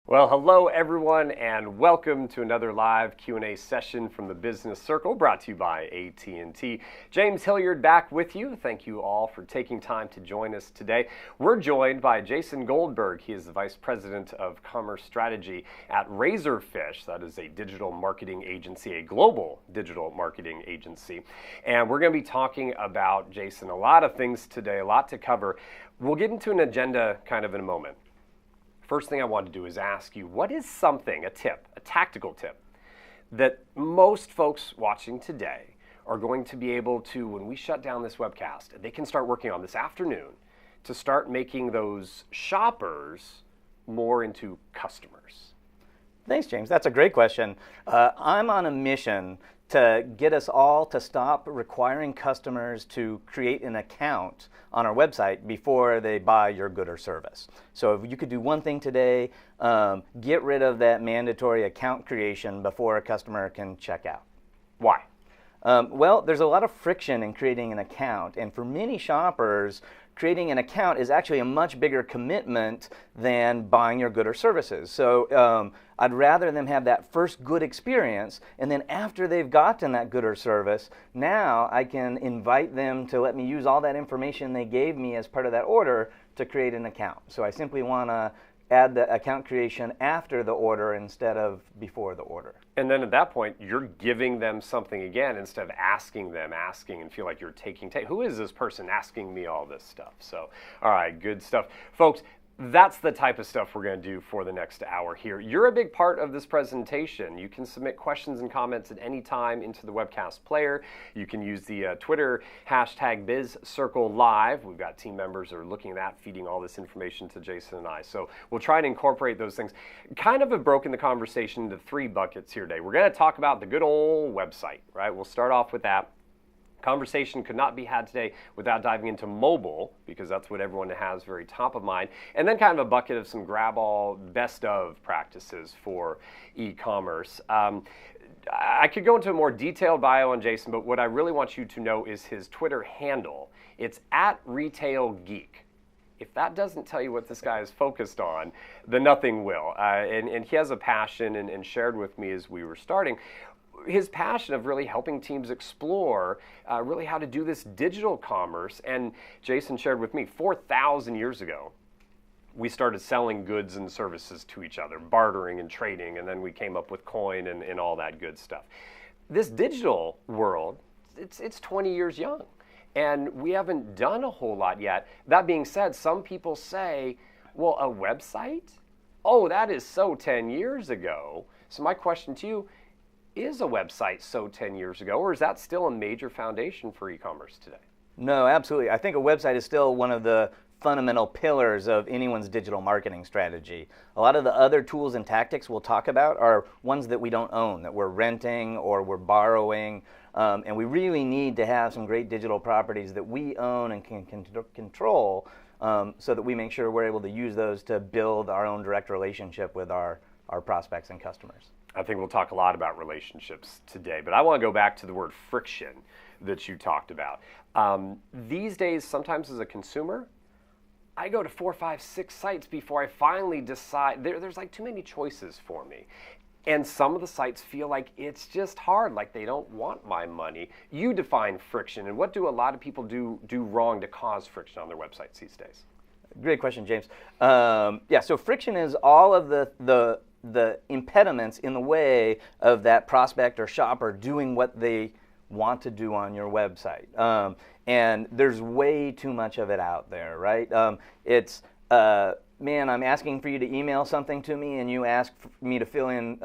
Well, hello everyone, and welcome to another live Q&A session from the Business Circle, brought to you by AT&T. James Hilliard back with you. Thank you all for taking time to join us today. We're joined by Jason Goldberg. He is the Vice President of Commerce Strategy at Razorfish. That is a digital marketing agency, a global digital marketing agency. And we're going to be talking about, Jason, a lot of things today, a lot to cover. We'll get into an agenda kind of in a moment. First thing I want to do is ask you, what is something, a tip, a tactical tip, that most folks watching today are going to be able to, when we shut down this webcast, they can start working on this afternoon to start making those shoppers more into customers? Thanks, James. That's a great question. I'm on a mission to get us all to stop requiring customers to create an account on our website before they buy your good or service. So if you could do one thing today, get rid of that mandatory account creation before a customer can check out. Why? Well, there's a lot of friction in creating an account, and for many shoppers, creating an account is actually a much bigger commitment than buying your good or services. So I'd rather them have that first good experience, and then after they've gotten that good or service, now I can invite them to let me use all that information they gave me as part of that order to create an account. So I simply want to add the account creation after the order instead of before the order. And then at that point, you're giving them something again instead of asking and feel like you're taking. Who is this person asking me all this stuff? So, all right, good stuff. Folks, that's the type of stuff we're going to do for the next hour here. You're a big part of this presentation. You can submit questions and comments at any time into the webcast player. You can use the Twitter hashtag BizCircleLive. We've got team members that are looking at that, feeding all this information to Jason and I. So we'll try to incorporate those things. Kind of have broken the conversation into three buckets here today. We're going to talk about the good old website, right? We'll start off with that. Conversation could not be had today without diving into mobile, because that's what everyone has very top of mind. And then kind of a bucket of some grab-all best of practices for e-commerce. I could go into a more detailed bio on Jason, but what I really want you to know is his Twitter handle. It's @RetailGeek. If that doesn't tell you what this guy is focused on, then nothing will. And he has a passion, and shared with me as we were starting, his passion of really helping teams explore really how to do this digital commerce. And Jason shared with me 4,000 years ago, we started selling goods and services to each other, bartering and trading, and then we came up with coin and all that good stuff. This digital world, it's 20 years young, and we haven't done a whole lot yet. That being said, some people say, well, a website? Oh, that is so 10 years ago. So my question to you, is a website so 10 years ago, or is that still a major foundation for e-commerce today? No, absolutely. I think a website is still one of the fundamental pillars of anyone's digital marketing strategy. A lot of the other tools and tactics we'll talk about are ones that we don't own, that we're renting or we're borrowing, and we really need to have some great digital properties that we own and can control, so that we make sure we're able to use those to build our own direct relationship with our prospects and customers. I think we'll talk a lot about relationships today, but I want to go back to the word friction that you talked about. These days, sometimes as a consumer, I go to 4, 5, 6 sites before I finally decide. There's like too many choices for me. And some of the sites feel like it's just hard, like they don't want my money. You define friction, and what do a lot of people do wrong to cause friction on their websites these days? Great question, James. So friction is all of the impediments in the way of that prospect or shopper doing what they want to do on your website. And there's way too much of it out there, right? It's, man, I'm asking for you to email something to me, and you ask me to fill in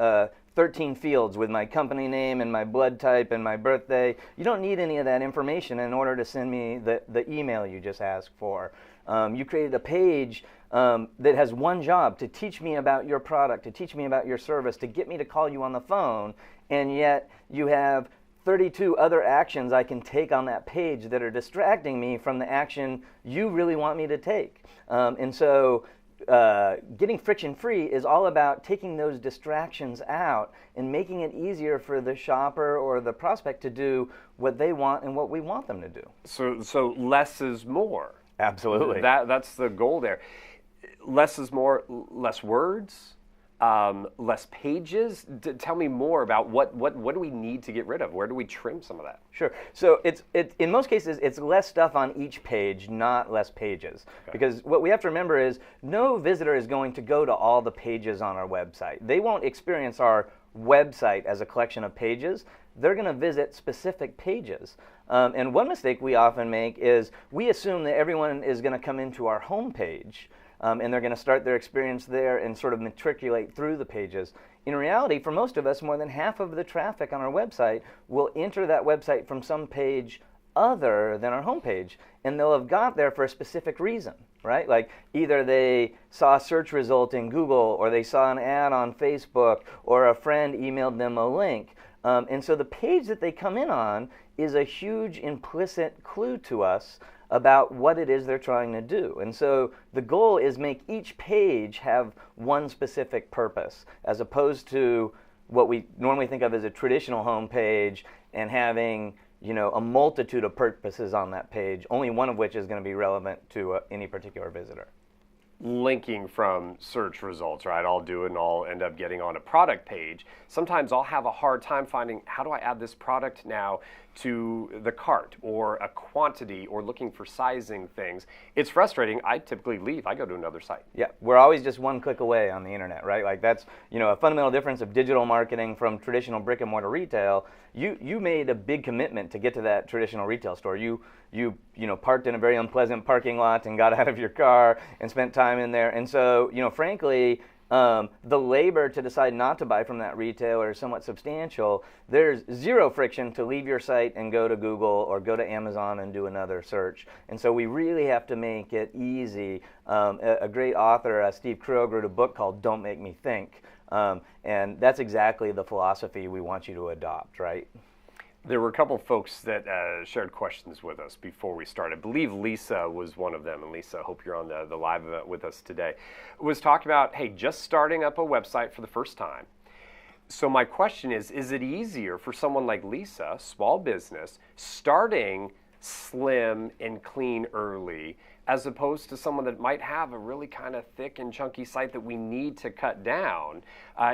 13 fields with my company name and my blood type and my birthday. You don't need any of that information in order to send me the email you just asked for. You created a page that has one job, to teach me about your product, to teach me about your service, to get me to call you on the phone, and yet you have 32 other actions I can take on that page that are distracting me from the action you really want me to take. And so getting friction-free is all about taking those distractions out and making it easier for the shopper or the prospect to do what they want and what we want them to do. So less is more. Absolutely. That's the goal there. Less is more, less words, less pages? Tell me more about what do we need to get rid of? Where do we trim some of that? Sure. So it's in most cases it's less stuff on each page, not less pages. Okay. Because what we have to remember is no visitor is going to go to all the pages on our website. They won't experience our website as a collection of pages. They're going to visit specific pages. And one mistake we often make is we assume that everyone is going to come into our home page. And they're going to start their experience there and sort of matriculate through the pages. In reality, for most of us, more than half of the traffic on our website will enter that website from some page other than our homepage, and they'll have got there for a specific reason, right? Like either they saw a search result in Google, or they saw an ad on Facebook, or a friend emailed them a link. And so the page that they come in on is a huge implicit clue to us about what it is they're trying to do. And so the goal is make each page have one specific purpose, as opposed to what we normally think of as a traditional home page and having a multitude of purposes on that page, only one of which is going to be relevant to any particular visitor. Linking from search results, right? I'll do it and I'll end up getting on a product page. Sometimes I'll have a hard time finding how do I add this product now to the cart, or a quantity, or looking for sizing things. It's frustrating. I typically leave. I go to another site. Yeah, we're always just one click away on the internet, right? Like that's a fundamental difference of digital marketing from traditional brick and mortar retail. You made a big commitment to get to that traditional retail store. You parked in a very unpleasant parking lot and got out of your car and spent time in there. And so frankly, the labor to decide not to buy from that retailer is somewhat substantial. There's zero friction to leave your site and go to Google or go to Amazon and do another search. And so we really have to make it easy. A great author, Steve Krug, wrote a book called Don't Make Me Think. And that's exactly the philosophy we want you to adopt, right? There were a couple folks that shared questions with us before we started. I believe Lisa was one of them. And Lisa, I hope you're on the live event with us today. Was talking about, hey, just starting up a website for the first time. So my question is it easier for someone like Lisa, small business, starting slim and clean early, as opposed to someone that might have a really kind of thick and chunky site that we need to cut down?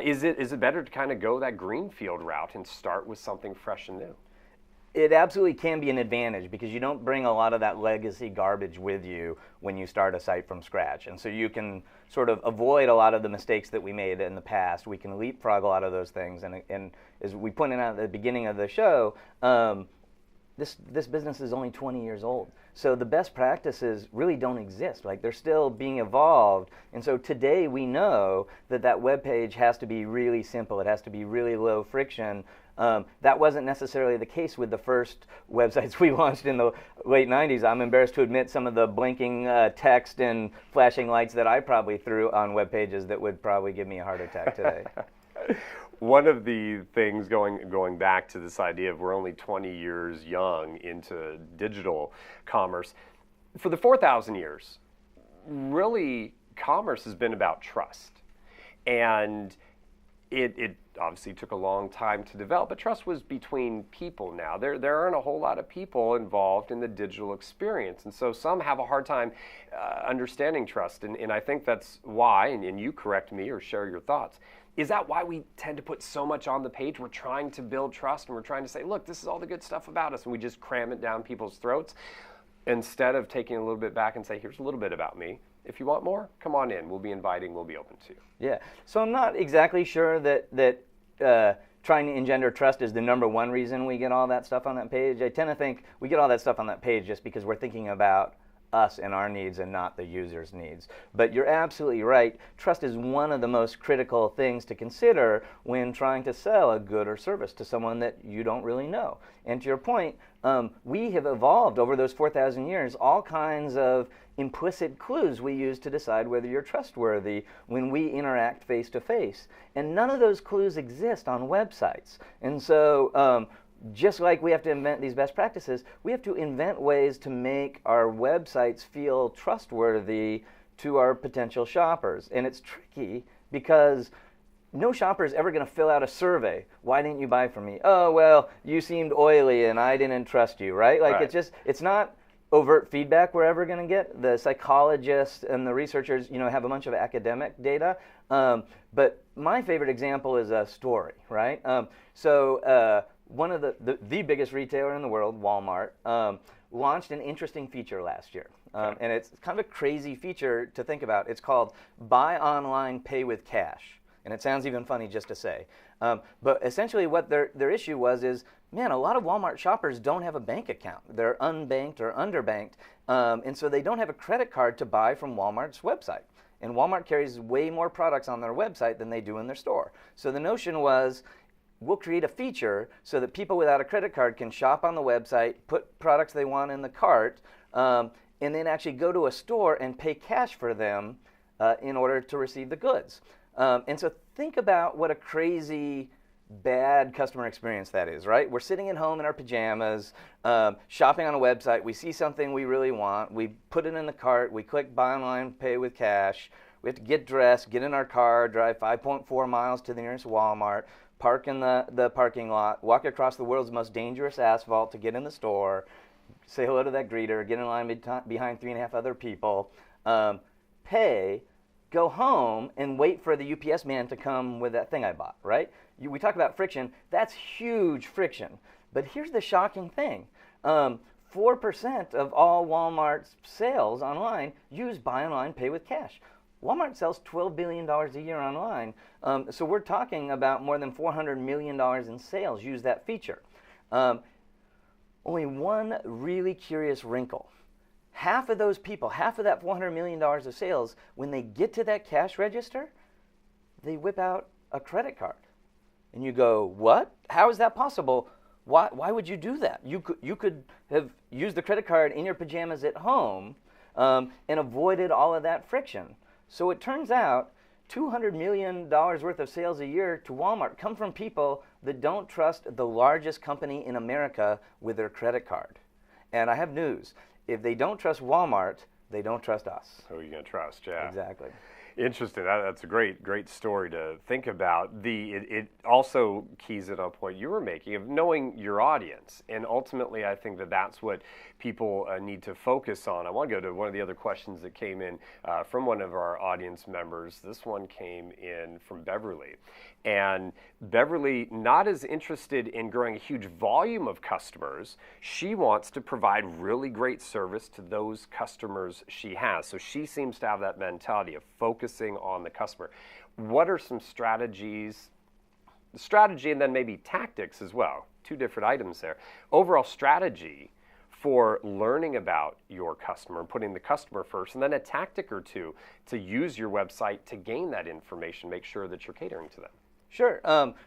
Is it better to kind of go that greenfield route and start with something fresh and new? It absolutely can be an advantage because you don't bring a lot of that legacy garbage with you when you start a site from scratch. And so you can sort of avoid a lot of the mistakes that we made in the past. We can leapfrog a lot of those things. And as we pointed out at the beginning of the show, this business is only 20 years old. So the best practices really don't exist. Like they're still being evolved. And so today we know that web page has to be really simple. It has to be really low friction. That wasn't necessarily the case with the first websites we launched in the late 90s. I'm embarrassed to admit some of the blinking text and flashing lights that I probably threw on web pages that would probably give me a heart attack today. One of the things going back to this idea of we're only 20 years young into digital commerce, for the 4,000 years, really commerce has been about trust. And it obviously took a long time to develop, but trust was between people now. There aren't a whole lot of people involved in the digital experience. And so some have a hard time understanding trust. And I think that's why, and you correct me or share your thoughts, is that why we tend to put so much on the page? We're trying to build trust and we're trying to say, look, this is all the good stuff about us, and we just cram it down people's throats instead of taking a little bit back and say, here's a little bit about me. If you want more, come on in. We'll be inviting. We'll be open to you. Yeah. So I'm not exactly sure that trying to engender trust is the number one reason we get all that stuff on that page. I tend to think we get all that stuff on that page just because we're thinking about us and our needs and not the user's needs. But you're absolutely right. Trust is one of the most critical things to consider when trying to sell a good or service to someone that you don't really know. And to your point, we have evolved over those 4,000 years all kinds of implicit clues we use to decide whether you're trustworthy when we interact face to face. And none of those clues exist on websites. And so just like we have to invent these best practices, we have to invent ways to make our websites feel trustworthy to our potential shoppers. And it's tricky because no shopper is ever going to fill out a survey. Why didn't you buy from me? Oh, well, you seemed oily and I didn't trust you, right? Like right. It's not overt feedback we're ever going to get. The psychologists and the researchers, have a bunch of academic data. But my favorite example is a story, right? One of the biggest retailer in the world, Walmart, launched an interesting feature last year. And it's kind of a crazy feature to think about. It's called Buy Online, Pay with Cash. And it sounds even funny just to say. But essentially what their issue is, man, a lot of Walmart shoppers don't have a bank account. They're unbanked or underbanked. And so they don't have a credit card to buy from Walmart's website. And Walmart carries way more products on their website than they do in their store. So the notion was, we'll create a feature so that people without a credit card can shop on the website, put products they want in the cart, and then actually go to a store and pay cash for them in order to receive the goods. And so think about what a crazy bad customer experience that is, right? We're sitting at home in our pajamas, shopping on a website. We see something we really want. We put it in the cart. We click buy online, pay with cash. We have to get dressed, get in our car, drive 5.4 miles to the nearest Walmart, park in the parking lot, walk across the world's most dangerous asphalt to get in the store, say hello to that greeter, get in line behind 3.5 other people, pay, go home, and wait for the UPS man to come with that thing I bought, right? We talk about friction. That's huge friction. But here's the shocking thing. 4% of all Walmart's sales online use buy online, pay with cash. Walmart sells $12 billion a year online. So we're talking about more than $400 million in sales use that feature. Only one really curious wrinkle. Half of those people, half of that $400 million of sales, when they get to that cash register, they whip out a credit card. And you go, what? How is that possible? Why would you do that? You could have used the credit card in your pajamas at home and avoided all of that friction. So it turns out $200 million worth of sales a year to Walmart come from people that don't trust the largest company in America with their credit card. And I have news. If they don't trust Walmart, they don't trust us. Who are you going to trust? Yeah. Exactly. Interesting. That's a great story to think about. It also keys in on a point you were making of knowing your audience, and ultimately, I think that's what people need to focus on. I want to go to one of the other questions that came in from one of our audience members. This one came in from Beverly, and Beverly not as interested in growing a huge volume of customers. She wants to provide really great service to those customers she has. So she seems to have that mentality of focusing on the customer. What are some strategies, and then maybe tactics as well? Two different items there. Overall strategy for learning about your customer and putting the customer first, and then a tactic or two to use your website to gain that information, make sure that you're catering to them. Sure.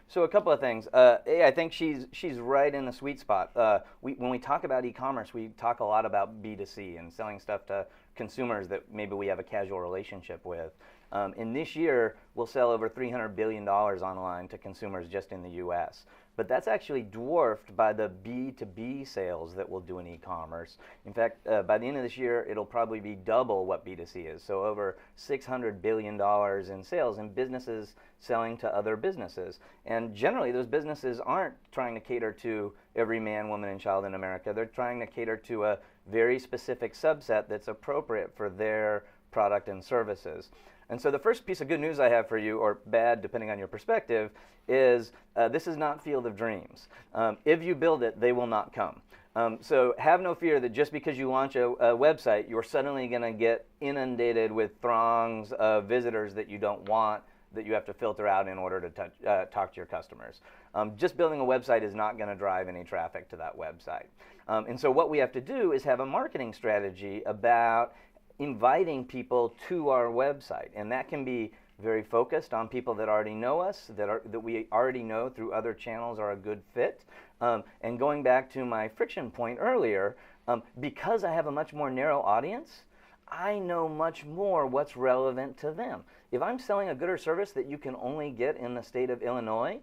So a couple of things. I think she's right in the sweet spot. When we talk about e-commerce, we talk a lot about B2C and selling stuff to consumers that maybe we have a casual relationship with. And this year, we'll sell over $300 billion online to consumers just in the U.S. But that's actually dwarfed by the B2B sales that we'll do in e-commerce. In fact, by the end of this year, it'll probably be double what B2C is. So over $600 billion in sales in businesses selling to other businesses. And generally, those businesses aren't trying to cater to every man, woman, and child in America. They're trying to cater to a very specific subset that's appropriate for their product and services. And so the first piece of good news I have for you, or bad depending on your perspective, is this is not Field of Dreams. If you build it, they will not come. So have no fear that just because you launch a website, you're suddenly going to get inundated with throngs of visitors that you don't want, that you have to filter out in order to talk to your customers. Just building a website is not going to drive any traffic to that website. And so what we have to do is have a marketing strategy about inviting people to our website, and that can be very focused on people that already know us, that we already know through other channels are a good fit. And going back to my friction point earlier, because I have a much more narrow audience, I know much more what's relevant to them. If I'm selling a good or service that you can only get in the state of Illinois,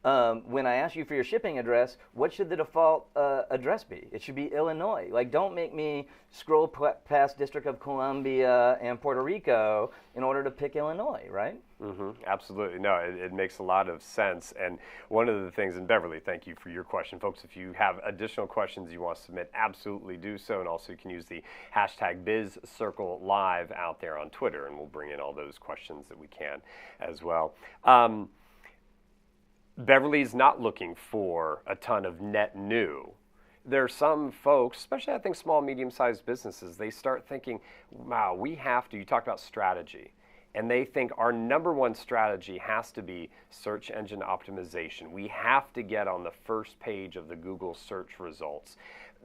when I ask you for your shipping address, what should the default address be? It should be Illinois. Like, don't make me scroll past District of Columbia and Puerto Rico in order to pick Illinois, right? Absolutely. No, it makes a lot of sense. And one of the things, and Beverly, thank you for your question. Folks, if you have additional questions you want to submit, absolutely do so. And also you can use the hashtag BizCircleLive out there on Twitter, and we'll bring in all those questions that we can as well. Beverly's not looking for a ton of net new. There are some folks, especially I think small, medium-sized businesses, they start thinking, wow, we have to, you talked about strategy, and they think our number one strategy has to be search engine optimization. We have to get on the first page of the Google search results.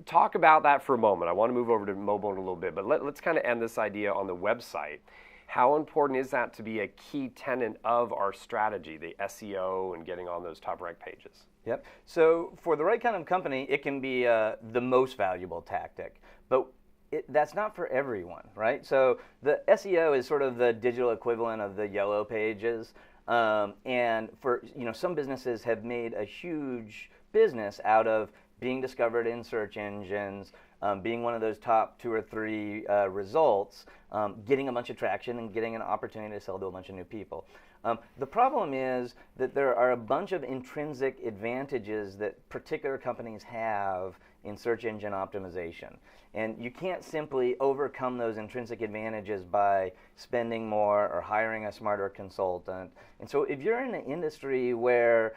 Talk about that for a moment. I want to move over to mobile in a little bit, but let's kind of end this idea on the website. How important is that to be a key tenet of our strategy, the SEO and getting on those top ranked pages? Yep. So for the right kind of company, it can be the most valuable tactic, but that's not for everyone, right? So the SEO is sort of the digital equivalent of the yellow pages, and for some businesses have made a huge business out of being discovered in search engines, being one of those top 2 or 3 results, getting a bunch of traction and getting an opportunity to sell to a bunch of new people. The problem is that there are a bunch of intrinsic advantages that particular companies have in search engine optimization. And you can't simply overcome those intrinsic advantages by spending more or hiring a smarter consultant. And so if you're in an industry where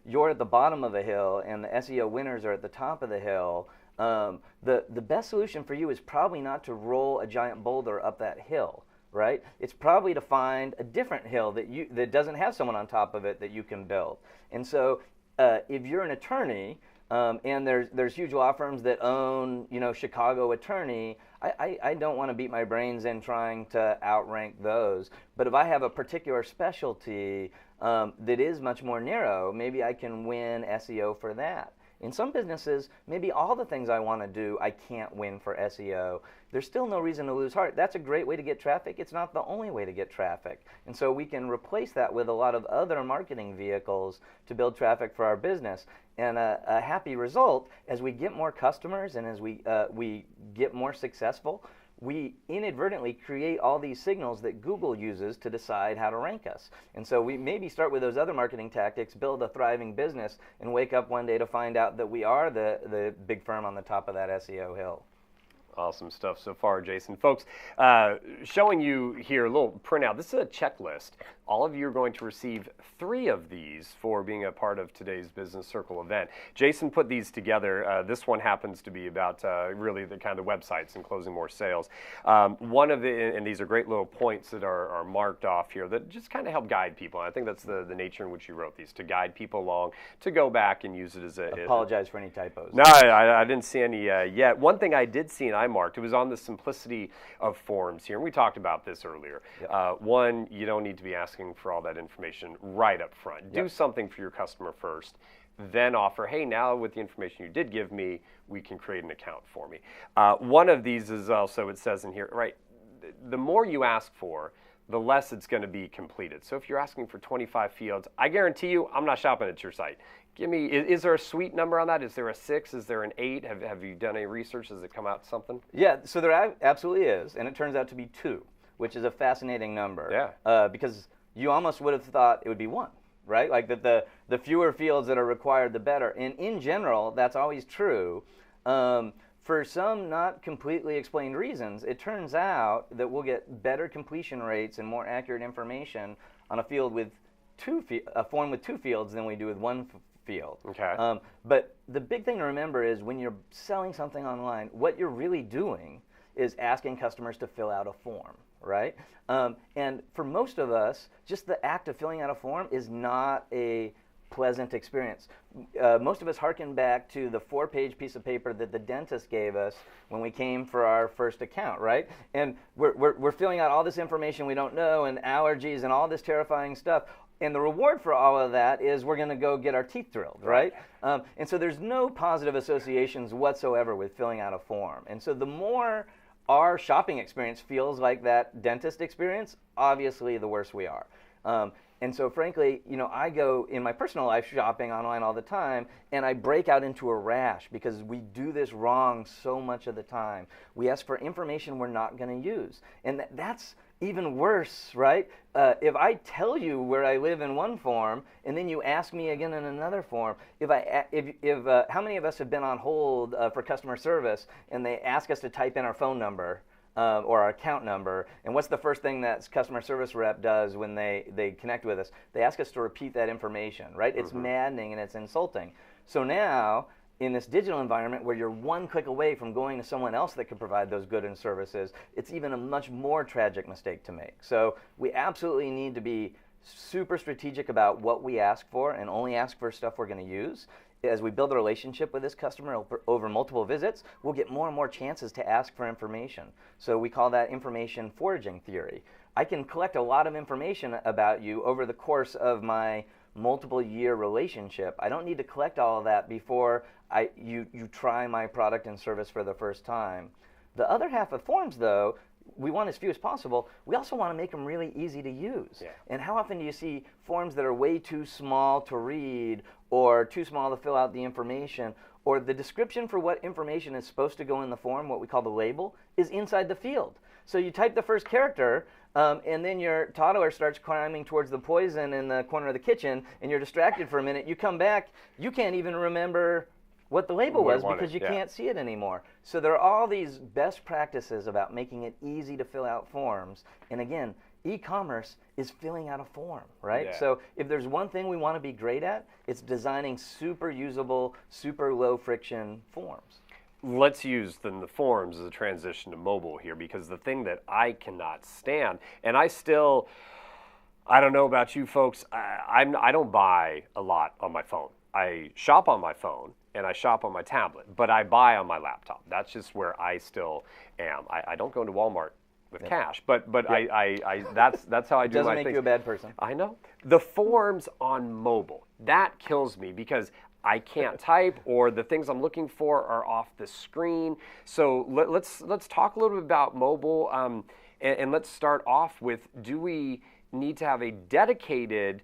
you're at the bottom of a hill and the SEO winners are at the top of the hill, the best solution for you is probably not to roll a giant boulder up that hill, right? It's probably to find a different hill that doesn't have someone on top of it that you can build. And so if you're an attorney, and there's huge law firms that own, Chicago Attorney, I don't want to beat my brains in trying to outrank those. But if I have a particular specialty that is much more narrow, maybe I can win SEO for that. In some businesses, maybe all the things I want to do, I can't win for SEO. There's still no reason to lose heart. That's a great way to get traffic. It's not the only way to get traffic. And so we can replace that with a lot of other marketing vehicles to build traffic for our business. And a happy result, as we get more customers and as we get more successful, we inadvertently create all these signals that Google uses to decide how to rank us. And so we maybe start with those other marketing tactics, build a thriving business, and wake up one day to find out that we are the big firm on the top of that SEO hill. Awesome stuff so far, Jason. Folks, showing you here a little printout. This is a checklist. All of you are going to receive 3 of these for being a part of today's Business Circle event. Jason put these together. This one happens to be about really the kind of websites and closing more sales. One of the, and these are great little points that are marked off here that just kind of help guide people. And I think that's the nature in which you wrote these, to guide people along, to go back and use it as a... Apologize for any typos. No, I didn't see any yet. One thing I did see, and I marked, it was on the simplicity of forms here, and we talked about this earlier. Yep. One, you don't need to be asking for all that information right up front. Yep. Do something for your customer first, then offer, hey, now with the information you did give me, we can create an account for me. One of these is also, it says in here, right, the more you ask for, the less it's going to be completed. So if you're asking for 25 fields, I guarantee you, I'm not shopping at your site. Give me, is there a sweet number on that? Is there a 6? Is there an 8? Have you done any research? Does it come out something? Yeah, so there absolutely is, and it turns out to be 2, which is a fascinating number. Yeah. Because you almost would have thought it would be 1, right? Like that the fewer fields that are required, the better. And in general, that's always true. For some not completely explained reasons, it turns out that we'll get better completion rates and more accurate information on a field with a form with 2 fields than we do with 1 field. Okay. But the big thing to remember is when you're selling something online, what you're really doing is asking customers to fill out a form, right? And for most of us, just the act of filling out a form is not a pleasant experience. Most of us harken back to the 4-page piece of paper that the dentist gave us when we came for our first account, right? And we're filling out all this information we don't know and allergies and all this terrifying stuff. And the reward for all of that is we're going to go get our teeth drilled, right? And so there's no positive associations whatsoever with filling out a form. And so the more our shopping experience feels like that dentist experience, obviously the worse we are. And so frankly, I go in my personal life shopping online all the time, and I break out into a rash because we do this wrong so much of the time. We ask for information we're not going to use. And that's even worse, right? If I tell you where I live in one form, and then you ask me again in another form, how many of us have been on hold for customer service, and they ask us to type in our phone number or our account number, and what's the first thing that customer service rep does when they connect with us? They ask us to repeat that information, right? It's maddening and it's insulting. So now, in this digital environment where you're one click away from going to someone else that could provide those goods and services, it's even a much more tragic mistake to make. So we absolutely need to be super strategic about what we ask for and only ask for stuff we're going to use. As we build a relationship with this customer over multiple visits, we'll get more and more chances to ask for information. So we call that information foraging theory. I can collect a lot of information about you over the course of my multiple year relationship. I don't need to collect all of that before you try my product and service for the first time. The other half of forms, though, we want as few as possible. We also want to make them really easy to use. Yeah. And how often do you see forms that are way too small to read or too small to fill out the information, or the description for what information is supposed to go in the form, what we call the label, is inside the field. So you type the first character, and then your toddler starts climbing towards the poison in the corner of the kitchen, and you're distracted for a minute. You come back, you can't even remember what the label was because you can't see it anymore. So there are all these best practices about making it easy to fill out forms. And again, e-commerce is filling out a form, right? Yeah. So if there's one thing we want to be great at, it's designing super usable, super low friction forms. Let's use the forms as a transition to mobile here, because the thing that I cannot stand, and I don't know about you folks, I don't buy a lot on my phone. I shop on my phone and I shop on my tablet, but I buy on my laptop. That's just where I still am. I don't go into Walmart with cash, but that's how I do my things. Doesn't make you a bad person. I know. The forms on mobile, that kills me because I can't type, or the things I'm looking for are off the screen. So let's talk a little bit about mobile, and let's start off with, do we need to have a dedicated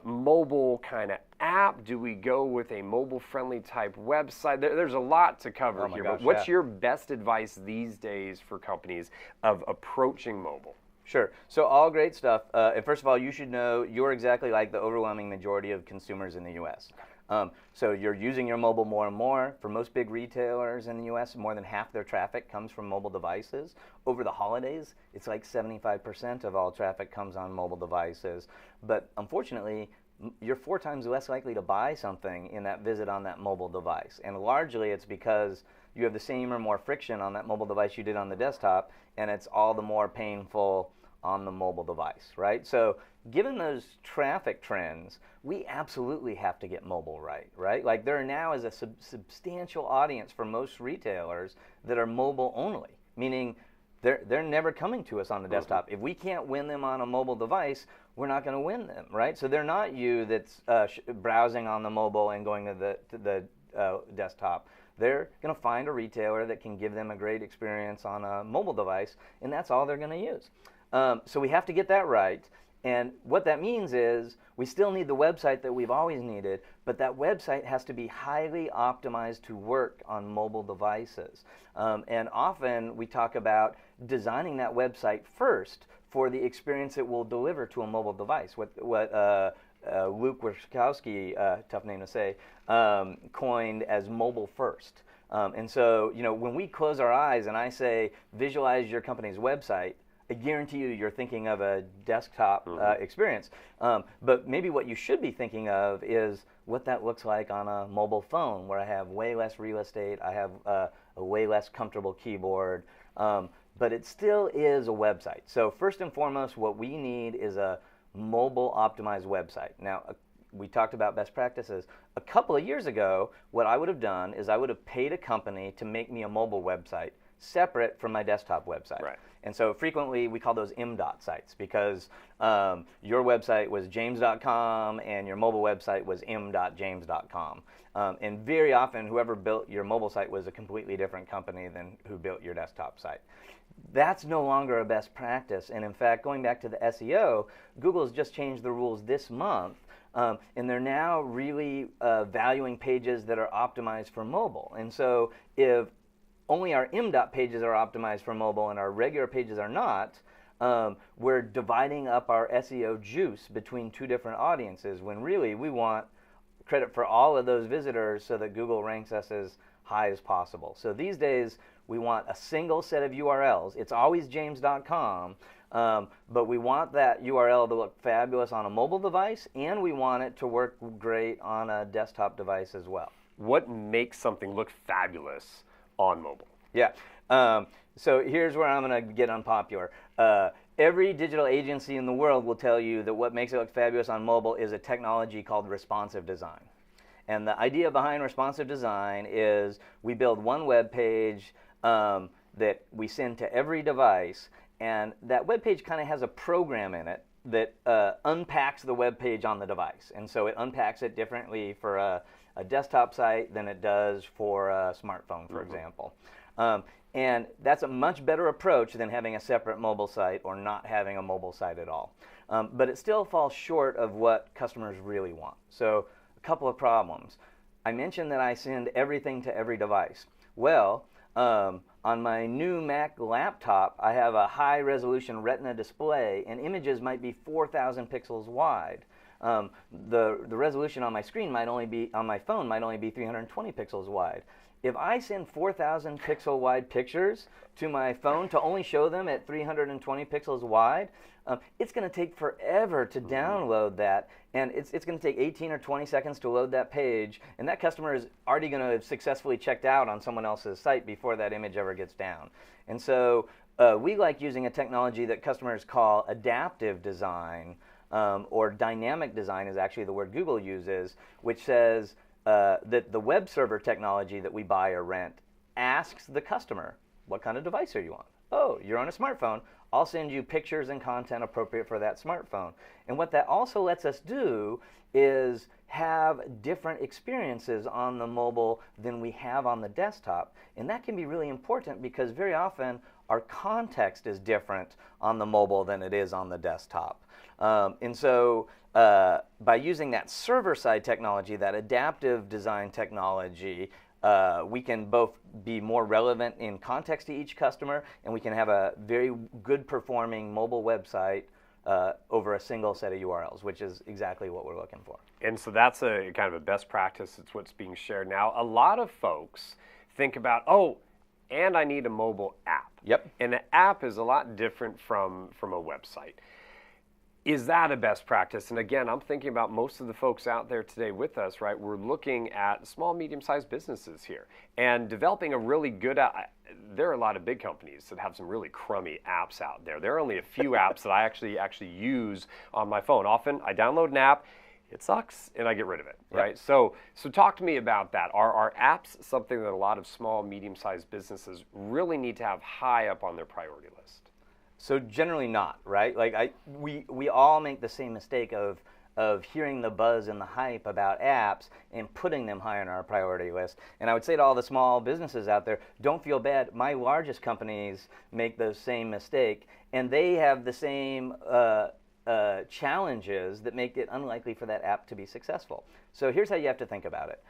mobile kind of app? Do we go with a mobile-friendly type website? There's a lot to cover here, but what's your best advice these days for companies of approaching mobile? Sure. So all great stuff. And first of all, you should know you're exactly like the overwhelming majority of consumers in the U.S. So you're using your mobile more and more. For most big retailers in the U.S., more than half their traffic comes from mobile devices. Over the holidays, it's like 75% of all traffic comes on mobile devices. But unfortunately, you're 4 times less likely to buy something in that visit on that mobile device. And largely it's because you have the same or more friction on that mobile device you did on the desktop, and it's all the more painful on the mobile device, right? So given those traffic trends, we absolutely have to get mobile right? Like there now is a substantial audience for most retailers that are mobile only, meaning they're never coming to us on the desktop. If we can't win them on a mobile device, we're not going to win them, right? So they're not you that's browsing on the mobile and going to the desktop. They're going to find a retailer that can give them a great experience on a mobile device, and that's all they're going to use. So we have to get that right. And what that means is we still need the website that we've always needed, but that website has to be highly optimized to work on mobile devices. And often we talk about designing that website first for the experience it will deliver to a mobile device. What Luke Wachowski, tough name to say, coined as mobile first. And so, when we close our eyes and I say, visualize your company's website, I guarantee you're thinking of a desktop experience. But maybe what you should be thinking of is what that looks like on a mobile phone, where I have way less real estate, I have a way less comfortable keyboard, but it still is a website. So first and foremost, what we need is a mobile optimized website. Now, we talked about best practices. A couple of years ago, what I would have done is I would have paid a company to make me a mobile website separate from my desktop website. Right. And so frequently we call those m-dot sites because your website was james.com and your mobile website was m.james.com. And very often whoever built your mobile site was a completely different company than who built your desktop site. That's no longer a best practice. And in fact, going back to the SEO, Google's just changed the rules this month, and they're now really valuing pages that are optimized for mobile. And so if only our m.dot pages are optimized for mobile and our regular pages are not, we're dividing up our SEO juice between two different audiences, when really we want credit for all of those visitors so that Google ranks us as high as possible. So these days, we want a single set of URLs. It's always james.com, but we want that URL to look fabulous on a mobile device, and we want it to work great on a desktop device as well. What makes something look fabulous on mobile? Yeah. So here's where I'm going to get unpopular. Every digital agency in the world will tell you that what makes it look fabulous on mobile is a technology called responsive design. And the idea behind responsive design is we build one web page that we send to every device, and that web page kind of has a program in it that unpacks the web page on the device. And so it unpacks it differently for a desktop site than it does for a smartphone, for example. And that's a much better approach than having a separate mobile site or not having a mobile site at all. But it still falls short of what customers really want. So a couple of problems. I mentioned that I send everything to every device. Well, on my new Mac laptop, I have a high-resolution Retina display, and images might be 4,000 pixels wide. The resolution on my screen might only be, on my phone, might only be 320 pixels wide. If I send 4,000 pixel wide pictures to my phone to only show them at 320 pixels wide, it's going to take forever to download that, and it's going to take 18 or 20 seconds to load that page, and that customer is already going to have successfully checked out on someone else's site before that image ever gets down. And so we like using a technology that customers call adaptive design, or dynamic design is actually the word Google uses, which says that the web server technology that we buy or rent asks the customer, what kind of device are you on? Oh, you're on a smartphone. I'll send you pictures and content appropriate for that smartphone. And what that also lets us do is have different experiences on the mobile than we have on the desktop. And that can be really important because very often our context is different on the mobile than it is on the desktop. And so by using that server-side technology, that adaptive design technology, we can both be more relevant in context to each customer, and we can have a very good performing mobile website over a single set of URLs, which is exactly what we're looking for. And so that's a kind of a best practice. It's what's being shared now. A lot of folks think about, oh, and I need a mobile app. Yep. And an app is a lot different from a website. Is that a best practice? And again, I'm thinking about most of the folks out there today with us, right? We're looking at small, medium-sized businesses here and developing a really good app. There are a lot of big companies that have some really crummy apps out there. There are only a few apps that I actually use on my phone. Often I download an app, it sucks, and I get rid of it, right? Yep. So talk to me about that. Are apps something that a lot of small, medium-sized businesses really need to have high up on their priority list? So generally not, right? Like we all make the same mistake of hearing the buzz and the hype about apps and putting them high on our priority list. And I would say to all the small businesses out there, don't feel bad. My largest companies make the same mistake, and they have the same challenges that make it unlikely for that app to be successful. So here's how you have to think about it.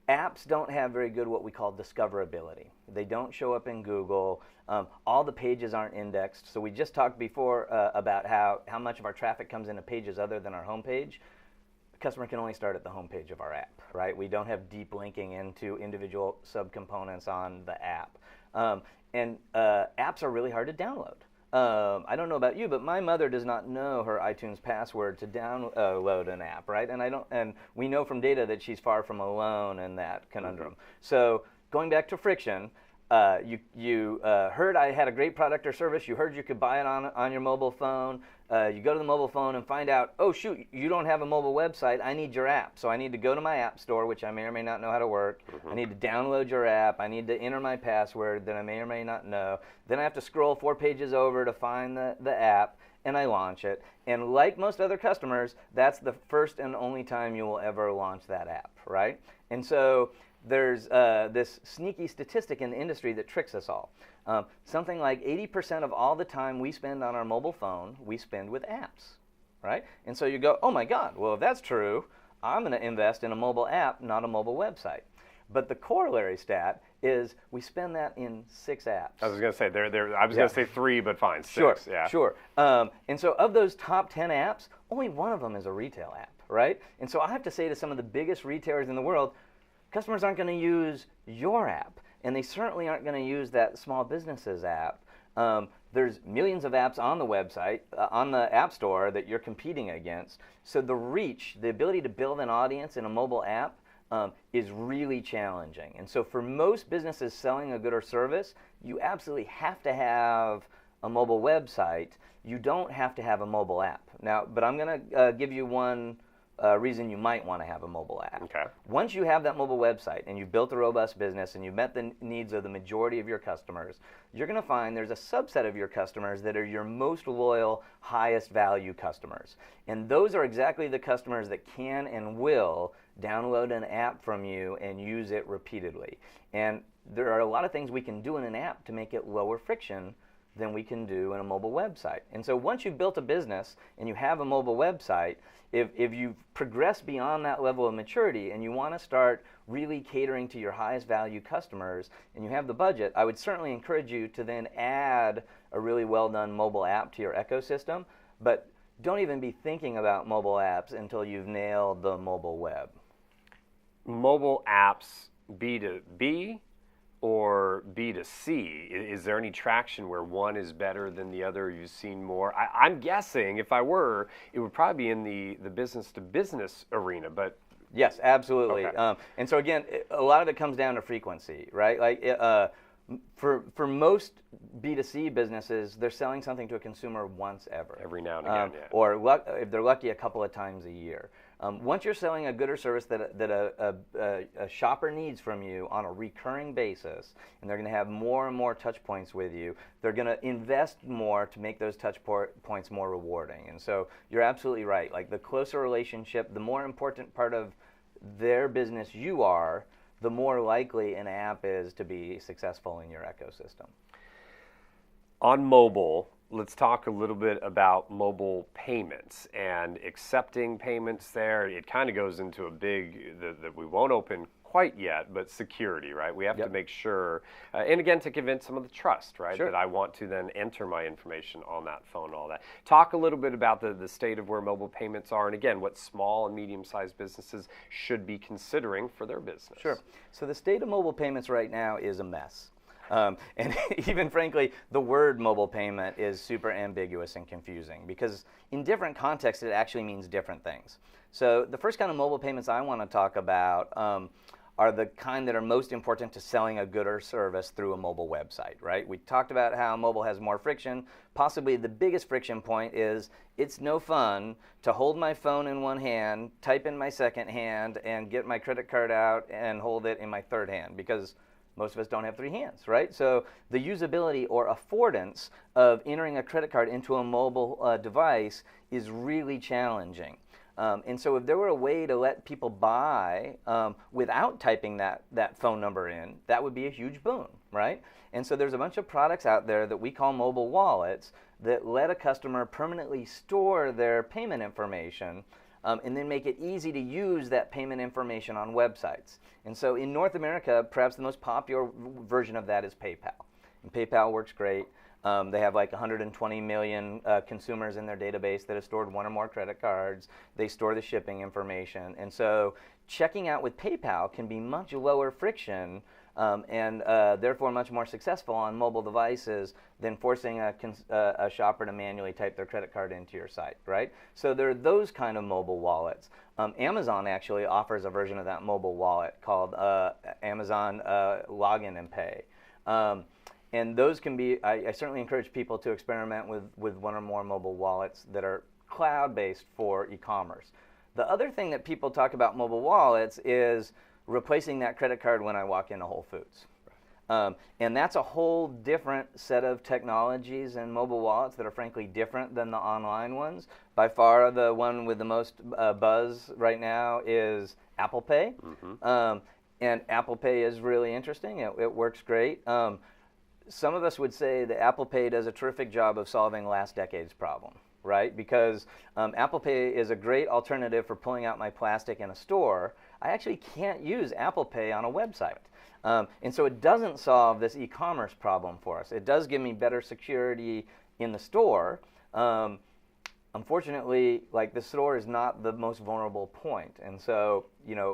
Apps don't have very good what we call discoverability. They don't show up in Google. All the pages aren't indexed. So we just talked before about how much of our traffic comes into pages other than our homepage. The customer can only start at the homepage of our app, right? We don't have deep linking into individual subcomponents on the app. And apps are really hard to download. I don't know about you, but my mother does not know her iTunes password to download an app, right? And we know from data that she's far from alone in that conundrum. So going back to friction, you heard I had a great product or service. You heard you could buy it on your mobile phone. You go to the mobile phone and find out, oh shoot, you don't have a mobile website. I need your app. So I need to go to my app store, which I may or may not know how to work. I need to download your app. I need to enter my password that I may or may not know. Then I have to scroll 4 pages over to find the app, and I launch it. And like most other customers, that's the first and only time you will ever launch that app, right? And so there's this sneaky statistic in the industry that tricks us all. Something like 80% of all the time we spend on our mobile phone, we spend with apps, right? And so you go, oh my God, well, if that's true, I'm going to invest in a mobile app, not a mobile website. But the corollary stat is we spend that in 6 apps. I was going to say I was going to say 3, but fine, 6. Sure, yeah. sure. And so of those top 10 apps, only one of them is a retail app, right? And so I have to say to some of the biggest retailers in the world, customers aren't going to use your app, and they certainly aren't going to use that small businesses app. There's millions of apps on the website, on the App Store that you're competing against. So the reach, the ability to build an audience in a mobile app is really challenging. And so for most businesses selling a good or service, you absolutely have to have a mobile website. You don't have to have a mobile app. Now, but I'm going to give you one reason you might want to have a mobile app. Okay. Once you have that mobile website and you've built a robust business and you've met the needs of the majority of your customers, you're going to find there's a subset of your customers that are your most loyal, highest value customers. And those are exactly the customers that can and will download an app from you and use it repeatedly. And there are a lot of things we can do in an app to make it lower friction than we can do in a mobile website. And so once you've built a business and you have a mobile website, if you've progressed beyond that level of maturity and you want to start really catering to your highest value customers and you have the budget, I would certainly encourage you to then add a really well done mobile app to your ecosystem. But don't even be thinking about mobile apps until you've nailed the mobile web. Mobile apps B2B or B2C? Is there any traction where one is better than the other? You've seen more? I'm guessing, if I were, it would probably be in the business-to-business arena, but... Yes, absolutely. Okay. And so again, a lot of it comes down to frequency, right? Like for most B2C businesses, they're selling something to a consumer once ever. Every now and again, yeah. Or if they're lucky, a couple of times a year. Once you're selling a good or service that a shopper needs from you on a recurring basis, and they're going to have more and more touch points with you, they're going to invest more to make those touch points more rewarding. And so you're absolutely right. Like the closer relationship, the more important part of their business you are, the more likely an app is to be successful in your ecosystem. On mobile, let's talk a little bit about mobile payments and accepting payments there. It kind of goes into a big, that we won't open quite yet, but security, right? We have to make sure, and again, to convince some of the trust, right? Sure. That I want to then enter my information on that phone and all that. Talk a little bit about the state of where mobile payments are, and again, what small and medium-sized businesses should be considering for their business. Sure. So the state of mobile payments right now is a mess. And even frankly, the word mobile payment is super ambiguous and confusing because in different contexts, it actually means different things. So the first kind of mobile payments I want to talk about are the kind that are most important to selling a good or service through a mobile website, right? We talked about how mobile has more friction. Possibly the biggest friction point is it's no fun to hold my phone in one hand, type in my second hand, and get my credit card out and hold it in my third hand because most of us don't have 3 hands, right? So the usability or affordance of entering a credit card into a mobile device is really challenging. And so if there were a way to let people buy without typing that phone number in, that would be a huge boon, right? And so there's a bunch of products out there that we call mobile wallets that let a customer permanently store their payment information and then make it easy to use that payment information on websites. And so in North America, perhaps the most popular version of that is PayPal. And PayPal works great. They have like 120 million consumers in their database that have stored 1 or more credit cards. They store the shipping information. And so checking out with PayPal can be much lower friction and therefore much more successful on mobile devices than forcing a shopper to manually type their credit card into your site, right? So there are those kind of mobile wallets. Amazon actually offers a version of that mobile wallet called Amazon Login and Pay. And those can be, I certainly encourage people to experiment with 1 or more mobile wallets that are cloud-based for e-commerce. The other thing that people talk about mobile wallets is replacing that credit card when I walk into Whole Foods. And that's a whole different set of technologies and mobile wallets that are frankly different than the online ones. By far the one with the most buzz right now is Apple Pay. Mm-hmm. And Apple Pay is really interesting. It works great. some of us would say that Apple Pay does a terrific job of solving last decade's problem, right? Because Apple Pay is a great alternative for pulling out my plastic in a store. I actually can't use Apple Pay on a website. And so it doesn't solve this e-commerce problem for us. It does give me better security in the store. Unfortunately, like, the store is not the most vulnerable point. And so,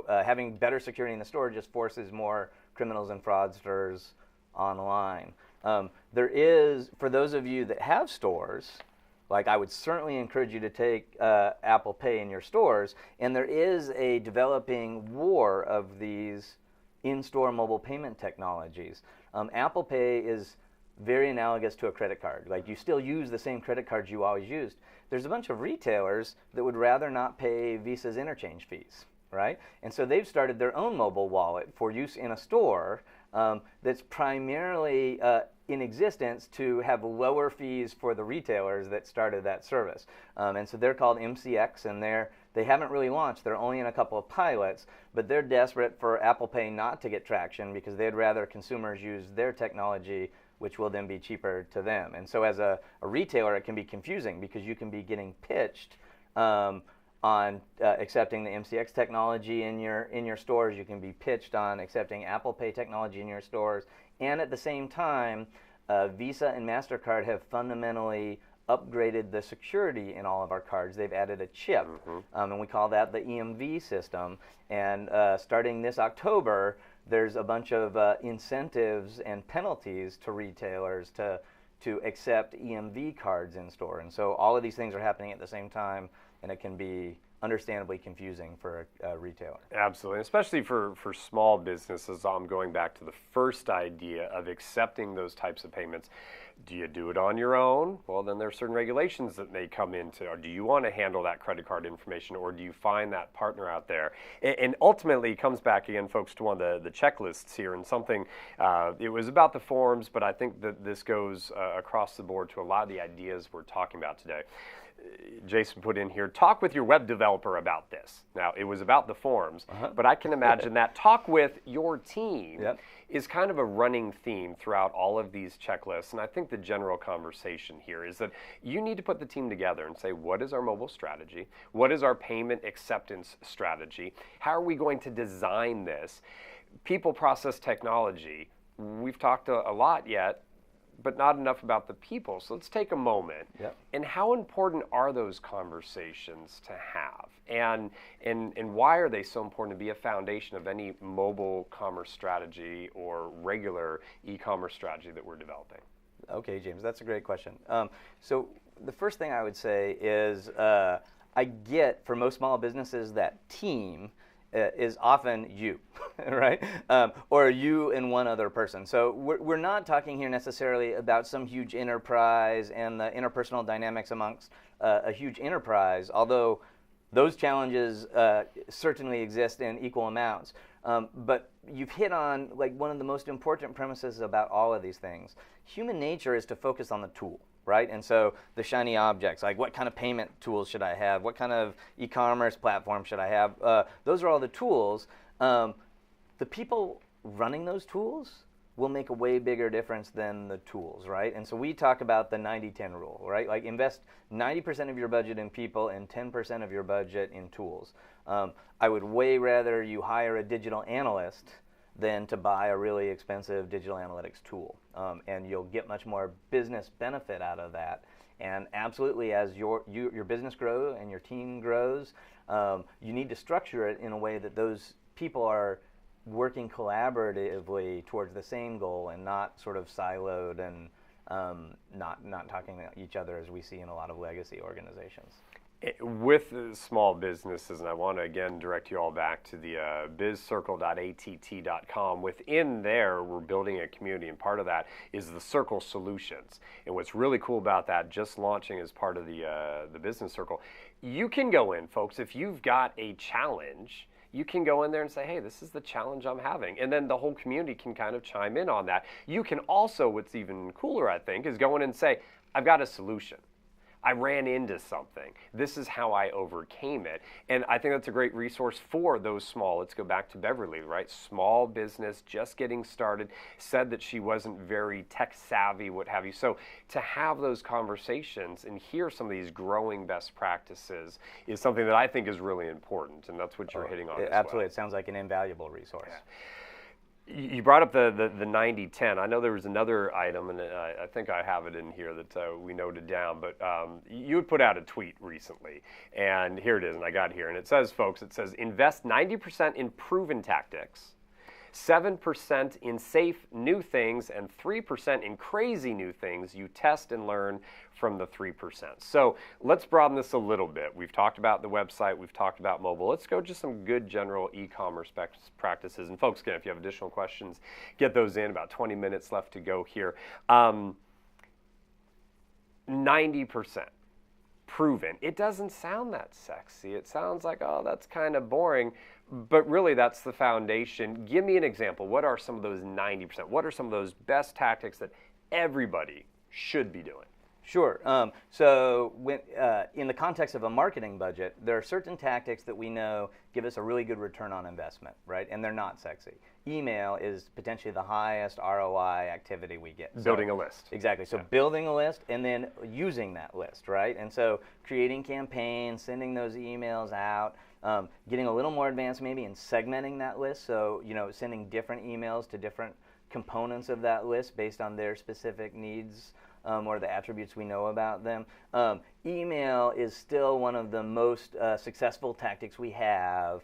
having better security in the store just forces more criminals and fraudsters online. There is, for those of you that have stores, like, I would certainly encourage you to take Apple Pay in your stores. And there is a developing war of these in-store mobile payment technologies. Apple Pay is very analogous to a credit card. Like, you still use the same credit cards you always used. There's a bunch of retailers that would rather not pay Visa's interchange fees, right? And so they've started their own mobile wallet for use in a store that's primarily in existence to have lower fees for the retailers that started that service. And so they're called MCX, and they haven't really launched. They're only in a couple of pilots, but they're desperate for Apple Pay not to get traction because they'd rather consumers use their technology, which will then be cheaper to them. And so as a retailer, it can be confusing because you can be getting pitched on accepting the MCX technology in your stores. You can be pitched on accepting Apple Pay technology in your stores. And at the same time, Visa and MasterCard have fundamentally upgraded the security in all of our cards. They've added a chip, and we call that the EMV system. And starting this October, there's a bunch of incentives and penalties to retailers to accept EMV cards in store. And so all of these things are happening at the same time, and it can be understandably confusing for a retailer. Absolutely, especially for small businesses. I'm going back to the first idea of accepting those types of payments. Do you do it on your own? Well, then there's certain regulations that may come into, or do you want to handle that credit card information, or do you find that partner out there? And ultimately, it comes back again, folks, to one of the checklists here, and something, it was about the forms, but I think that this goes across the board to a lot of the ideas we're talking about today. Jason put in here, talk with your web developer about this. Now, it was about the forms, but I can imagine that talk with your team is kind of a running theme throughout all of these checklists. And I think the general conversation here is that you need to put the team together and say, what is our mobile strategy? What is our payment acceptance strategy? How are we going to design this? People, process, technology. We've talked a lot yet, but not enough about the people. So let's take a moment. And how important are those conversations to have? And why are they so important to be a foundation of any mobile commerce strategy or regular e-commerce strategy that we're developing? Okay, James, that's a great question. So the first thing I would say is I get, for most small businesses, that team is often you, right? Or you and one other person. So we're not talking here necessarily about some huge enterprise and the interpersonal dynamics amongst a huge enterprise, although those challenges certainly exist in equal amounts. But you've hit on, like, one of the most important premises about all of these things. Human nature is to focus on the tool, right? And so the shiny objects, like, what kind of payment tools should I have? What kind of e-commerce platform should I have? Those are all the tools. The people running those tools will make a way bigger difference than the tools, right? And so we talk about the 90-10 rule, right? Like, invest 90% of your budget in people and 10% of your budget in tools. I would way rather you hire a digital analyst than to buy a really expensive digital analytics tool. And you'll get much more business benefit out of that. And absolutely, as your business grows and your team grows, you need to structure it in a way that those people are working collaboratively towards the same goal and not sort of siloed and not talking to each other, as we see in a lot of legacy organizations. With small businesses, and I want to again direct you all back to the bizcircle.att.com. Within there, we're building a community, and part of that is the Circle Solutions. And what's really cool about that, just launching as part of the Business Circle, you can go in, folks, if you've got a challenge, you can go in there and say, hey, this is the challenge I'm having. And then the whole community can kind of chime in on that. You can also, what's even cooler, I think, is go in and say, I've got a solution. I ran into something. This is how I overcame it. And I think that's a great resource for those small. Let's go back to Beverly, right? Small business, just getting started, said that she wasn't very tech savvy, what have you. So to have those conversations and hear some of these growing best practices is something that I think is really important. And that's what you're hitting on as well. Absolutely. It sounds like an invaluable resource. Yeah. You brought up the 90-10. I know there was another item, and I think I have it in here that we noted down, but you had put out a tweet recently, and here it is, and I got it here, and it says, folks, it says, invest 90% in proven tactics, 7% in safe new things, and 3% in crazy new things you test and learn from the 3%. So let's broaden this a little bit. We've talked about the website, we've talked about mobile. Let's go just some good general e-commerce practices. And folks, again, if you have additional questions, get those in. About 20 minutes left to go here. 90%. Proven. It doesn't sound that sexy. It sounds like, oh, that's kind of boring, but really that's the foundation. Give me an example. What are some of those 90%? What are some of those best tactics that everybody should be doing? Sure. So when, in the context of a marketing budget, there are certain tactics that we know give us a really good return on investment, right? And they're not sexy. Email is potentially the highest ROI activity we get. Building a list. Exactly. So building a list and then using that list, right? And so creating campaigns, sending those emails out, getting a little more advanced maybe in segmenting that list. So, sending different emails to different components of that list based on their specific needs. Or the attributes we know about them. Email is still one of the most successful tactics we have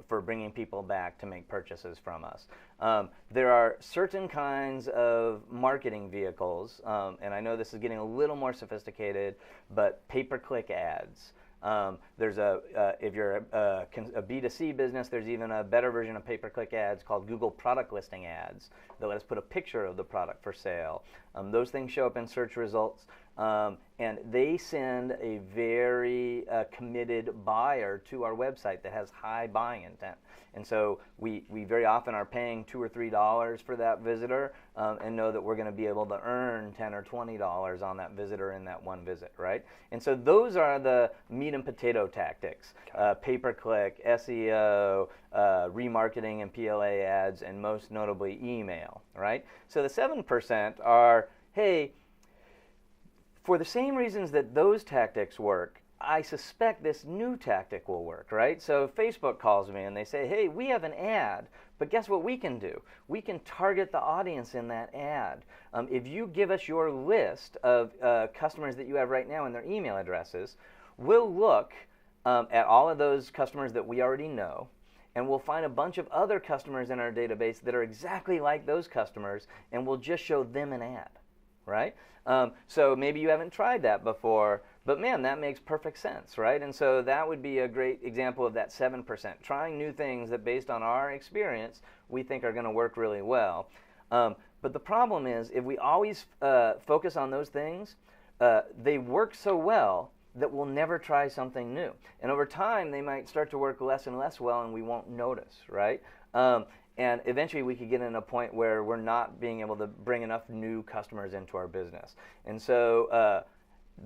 for bringing people back to make purchases from us. There are certain kinds of marketing vehicles, and I know this is getting a little more sophisticated, but pay-per-click ads. If you're a B2C business, there's even a better version of pay-per-click ads called Google product listing ads that let us put a picture of the product for sale. Those things show up in search results, and they send a very committed buyer to our website that has high buying intent. And so we very often are paying $2 or $3 for that visitor and know that we're going to be able to earn $10 or $20 on that visitor in that one visit, right? And so those are the meat and potato tactics, pay-per-click, SEO, remarketing and PLA ads, and most notably email, right? So the 7% are, hey, for the same reasons that those tactics work, I suspect this new tactic will work, right? So Facebook calls me and they say, hey, we have an ad, but guess what we can do? We can target the audience in that ad. If you give us your list of customers that you have right now and their email addresses, we'll look at all of those customers that we already know, and we'll find a bunch of other customers in our database that are exactly like those customers, and we'll just show them an ad, right? So maybe you haven't tried that before, but man, that makes perfect sense, right? And so that would be a great example of that 7%, trying new things that based on our experience, we think are going to work really well. But the problem is, if we always focus on those things, they work so well that we'll never try something new. And over time, they might start to work less and less well, and we won't notice, right? And eventually we could get in a point where we're not being able to bring enough new customers into our business. And so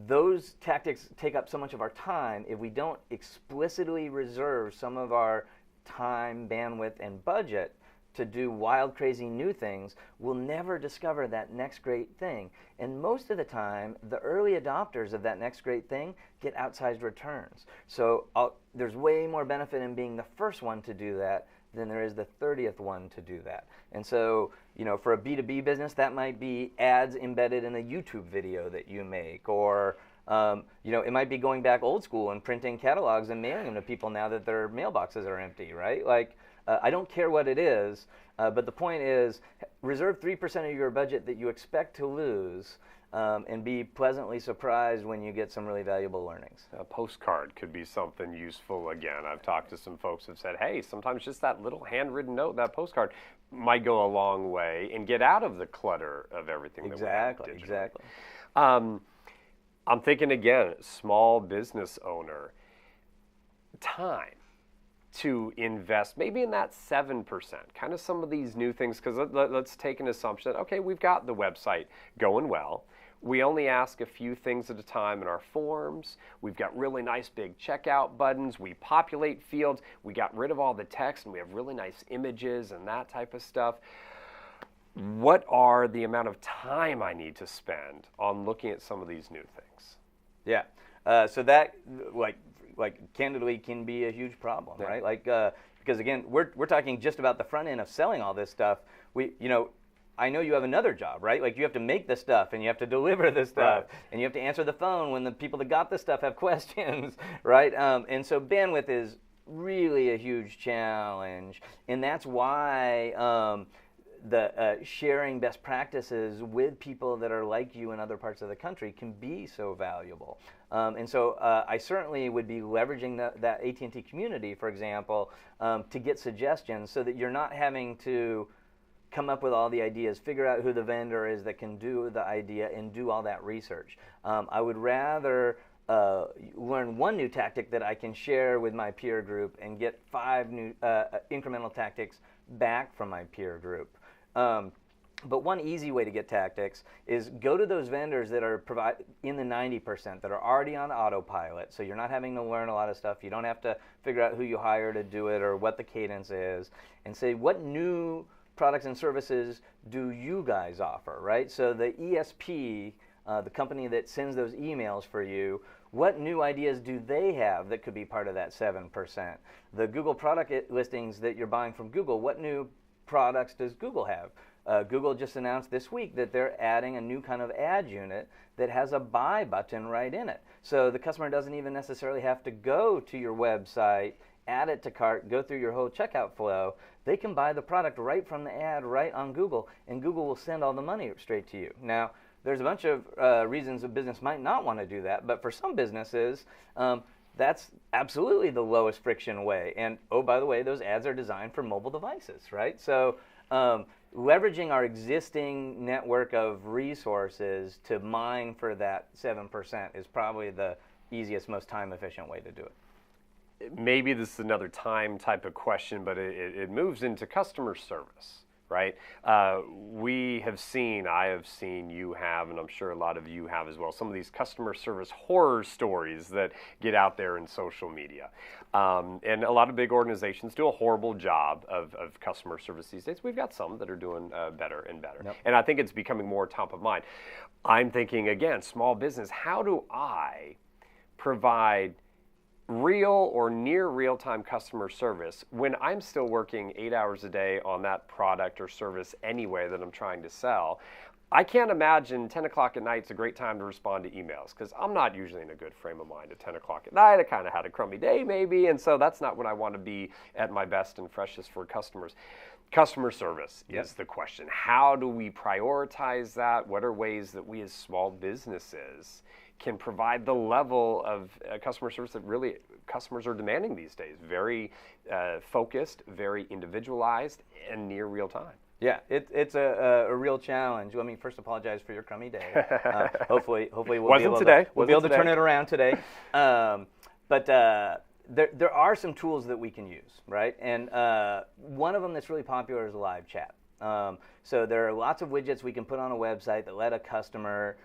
those tactics take up so much of our time. If we don't explicitly reserve some of our time, bandwidth, and budget to do wild, crazy new things, we'll never discover that next great thing. And most of the time, the early adopters of that next great thing get outsized returns. So there's way more benefit in being the first one to do that than there is the 30th one to do that. And so, for a B2B business, that might be ads embedded in a YouTube video that you make, or it might be going back old school and printing catalogs and mailing them to people now that their mailboxes are empty, right? I don't care what it is, but the point is, reserve 3% of your budget that you expect to lose, and be pleasantly surprised when you get some really valuable learnings. A postcard could be something useful. Again, I've talked to some folks who've said, hey, sometimes just that little handwritten note, that postcard, might go a long way and get out of the clutter of everything that we have digitally. Exactly. I'm thinking, again, small business owner, time to invest maybe in that 7%, kind of some of these new things, because let's take an assumption that, okay, we've got the website going well. We only ask a few things at a time in our forms. We've got really nice big checkout buttons. We populate fields. We got rid of all the text, and we have really nice images and that type of stuff. What are the amount of time I need to spend on looking at some of these new things? Yeah. So that, like candidly, can be a huge problem, Yeah. right? Like, because again, we're talking just about the front end of selling all this stuff. I know you have another job, right? Like you have to make the stuff and you have to deliver the stuff and you have to answer the phone when the people that got the stuff have questions, right? And so bandwidth is really a huge challenge, and that's why the sharing best practices with people that are like you in other parts of the country can be so valuable. And so I certainly would be leveraging that AT&T community, for example, to get suggestions so that you're not having to come up with all the ideas, figure out who the vendor is that can do the idea, and do all that research. I would rather learn one new tactic that I can share with my peer group and get 5 new incremental tactics back from my peer group. But one easy way to get tactics is go to those vendors that are in the 90% that are already on autopilot, so you're not having to learn a lot of stuff. You don't have to figure out who you hire to do it or what the cadence is, and say, what new products and services do you guys offer, right? So the ESP, the company that sends those emails for you, what new ideas do they have that could be part of that 7%? The Google product listings that you're buying from Google, what new products does Google have? Google just announced this week that they're adding a new kind of ad unit that has a buy button right in it. So the customer doesn't even necessarily have to go to your website, add it to cart, go through your whole checkout flow. They can buy the product right from the ad right on Google, and Google will send all the money straight to you. Now, there's a bunch of reasons a business might not want to do that, but for some businesses, that's absolutely the lowest friction way. And oh, by the way, those ads are designed for mobile devices, right? So leveraging our existing network of resources to mine for that 7% is probably the easiest, most time-efficient way to do it. Maybe this is another time type of question, but it moves into customer service, right? I have seen, you have, and I'm sure a lot of you have as well, some of these customer service horror stories that get out there in social media. And a lot of big organizations do a horrible job of customer service these days. We've got some that are doing better and better. Yep. And I think it's becoming more top of mind. I'm thinking, again, small business, how do I provide real or near real-time customer service when I'm still working 8 hours a day on that product or service anyway that I'm trying to sell? I can't imagine 10 o'clock at night is a great time to respond to emails, because I'm not usually in a good frame of mind at 10 o'clock at night. I kind of had a crummy day maybe, and so that's not when I want to be at my best and freshest for customers. Customer service is the question. How do we prioritize that? What are ways that we as small businesses can provide the level of customer service that really customers are demanding these days? Very focused, very individualized, and near real time. Yeah, it's a real challenge. Let me first apologize for your crummy day. Hopefully we'll be able to turn it around today. But there are some tools that we can use, right? And one of them that's really popular is live chat. So there are lots of widgets we can put on a website that let a customer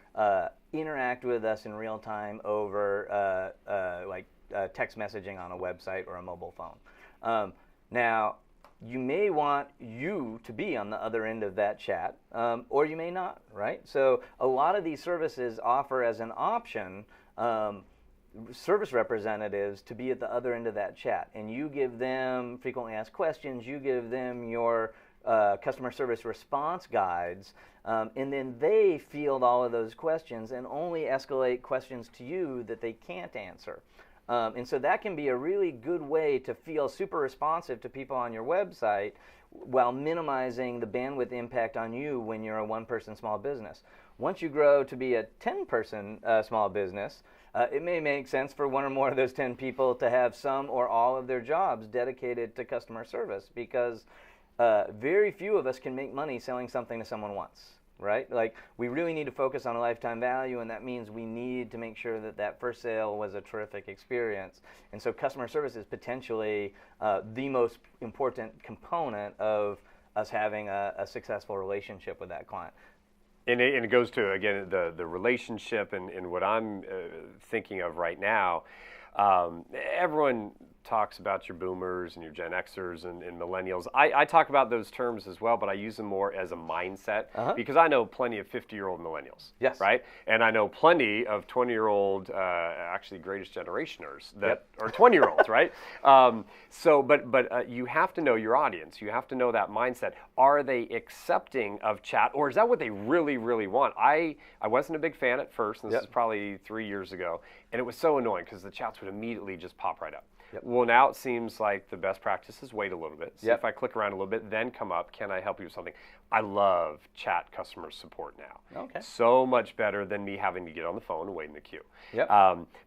interact with us in real time over text messaging on a website or a mobile phone. Now, you may want you to be on the other end of that chat, or you may not, right? So a lot of these services offer as an option service representatives to be at the other end of that chat, and you give them frequently asked questions, you give them your customer service response guides, and then they field all of those questions and only escalate questions to you that they can't answer. And so that can be a really good way to feel super responsive to people on your website while minimizing the bandwidth impact on you when you're a one-person small business. Once you grow to be a 10-person small business, it may make sense for one or more of those 10 people to have some or all of their jobs dedicated to customer service, because very few of us can make money selling something to someone once. Right? Like, we really need to focus on a lifetime value, and that means we need to make sure that that first sale was a terrific experience. And so customer service is potentially the most important component of us having a successful relationship with that client. And it goes to, again, the relationship and what I'm thinking of right now. Everyone talks about your boomers and your Gen Xers and millennials. I talk about those terms as well, but I use them more as a mindset because I know plenty of 50-year-old millennials, yes, right? And I know plenty of 20-year-old, actually greatest generationers that are 20-year-olds, right? But you have to know your audience. You have to know that mindset. Are they accepting of chat, or is that what they really, really want? I wasn't a big fan at first, and this is probably 3 years ago, and it was so annoying because the chats would immediately just pop right up. Well, now it seems like the best practice is wait a little bit. See if I click around a little bit, then come up. Can I help you with something? I love chat customer support now. Okay. So much better than me having to get on the phone and wait in the queue. Yep.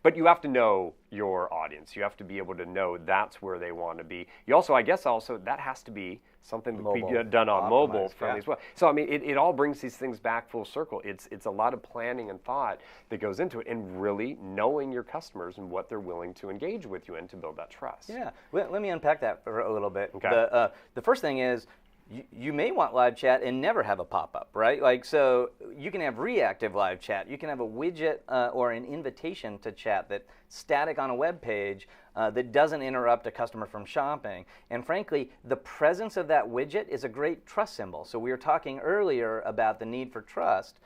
But you have to know your audience. You have to be able to know that's where they want to be. You also, I guess, that has to be something that can be done on mobile friendly as well. So I mean, it all brings these things back full circle. It's a lot of planning and thought that goes into it, and really knowing your customers and what they're willing to engage with you in to build that trust. Yeah, well, let me unpack that for a little bit. Okay. The first thing is, you may want live chat and never have a pop-up, right? Like, so you can have reactive live chat. You can have a widget or an invitation to chat that's static on a web page that doesn't interrupt a customer from shopping. And frankly, the presence of that widget is a great trust symbol. So we were talking earlier about the need for trust.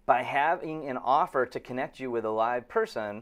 By having an offer to connect you with a live person,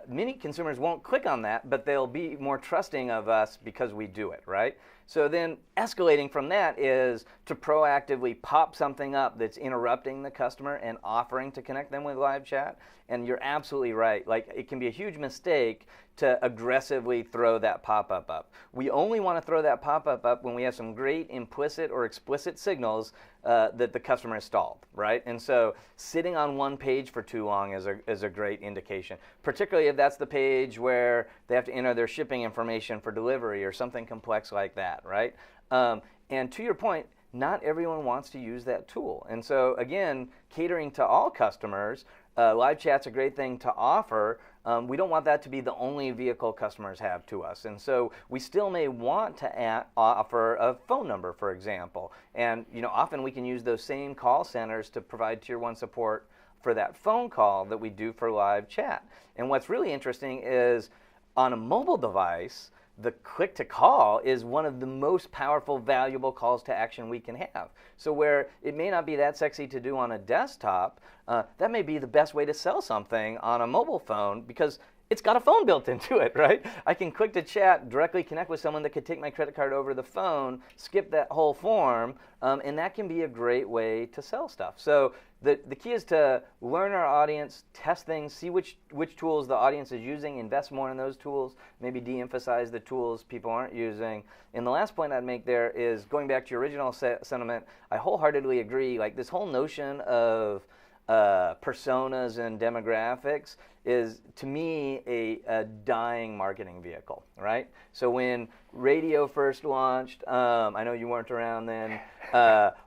many consumers won't click on that, but they'll be more trusting of us because we do it, right? So then escalating from that is to proactively pop something up that's interrupting the customer and offering to connect them with live chat. And you're absolutely right. Like, it can be a huge mistake to aggressively throw that pop-up up. We only want to throw that pop-up up when we have some great implicit or explicit signals that the customer has stalled, right? And so sitting on one page for too long is a great indication, particularly if that's the page where they have to enter their shipping information for delivery or something complex like that, right? And to your point, not everyone wants to use that tool. And so again, catering to all customers, live chat's a great thing to offer. We don't want that to be the only vehicle customers have to us. And so we still may want to offer a phone number, for example. And often we can use those same call centers to provide Tier 1 support for that phone call that we do for live chat. And what's really interesting is on a mobile device, the click to call is one of the most powerful, valuable calls to action we can have. So where it may not be that sexy to do on a desktop, that may be the best way to sell something on a mobile phone because it's got a phone built into it, right? I can click to chat, directly connect with someone that could take my credit card over the phone, skip that whole form, and that can be a great way to sell stuff. So the key is to learn our audience, test things, see which tools the audience is using, invest more in those tools, maybe de-emphasize the tools people aren't using. And the last point I'd make there is, going back to your original sentiment, I wholeheartedly agree. Like, this whole notion of personas and demographics is, to me, a dying marketing vehicle, right? So when radio first launched, I know you weren't around then,